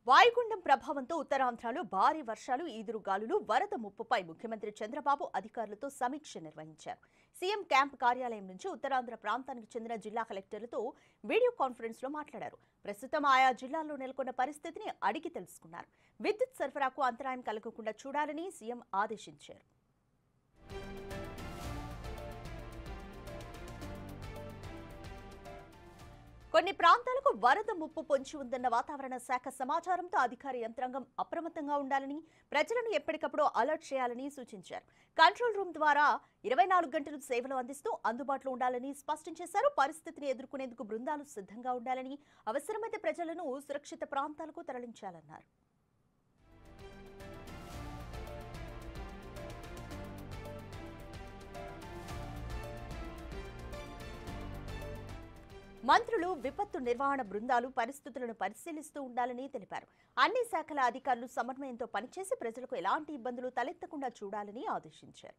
వాయుగుండం ప్రభావంతో ఉత్తరాంధ్రలో భారీ వర్షాలు, ఈదురుగాలులు, వరద ముప్పుపై ముఖ్యమంత్రి చంద్రబాబు అధికారులతో సమీక్ష నిర్వహించారు. సీఎం క్యాంప్ కార్యాలయం నుంచి ఉత్తరాంధ్ర ప్రాంతానికి చెందిన జిల్లా కలెక్టర్లతో వీడియో కాన్ఫరెన్స్ లో మాట్లాడారు. ప్రస్తుతం ఆయా జిల్లాల్లో నెలకొన్న పరిస్థితిని అడిగి తెలుసుకున్నారు. విద్యుత్ సరఫరాకు అంతరాయం కలగకుండా చూడాలని సీఎం ఆదేశించారు. కొన్ని ప్రాంతాలకు వరద ముప్పు పొంచి ఉందన్న వాతావరణ శాఖ సమాచారంతో అధికార యంత్రాంగం అప్రమత్తంగా ఉండాలని, ప్రజలను ఎప్పటికప్పుడు అలర్ట్ చేయాలని సూచించారు. కంట్రోల్ రూమ్ ద్వారా 24 గంటలు సేవలు అందిస్తూ అందుబాటులో ఉండాలని స్పష్టం చేశారు. పరిస్థితిని ఎదుర్కొనేందుకు బృందాలు సిద్ధంగా ఉండాలని, అవసరమైతే ప్రజలను సురక్షిత ప్రాంతాలకు తరలించాలన్నారు. మంత్రులు, విపత్తు నిర్వహణ బృందాలు పరిస్థితులను పరిశీలిస్తూ ఉండాలని తెలిపారు. అన్ని శాఖల అధికారులు సమన్వయంతో పనిచేసి ప్రజలకు ఎలాంటి ఇబ్బందులు తలెత్తకుండా చూడాలని ఆదేశించారు.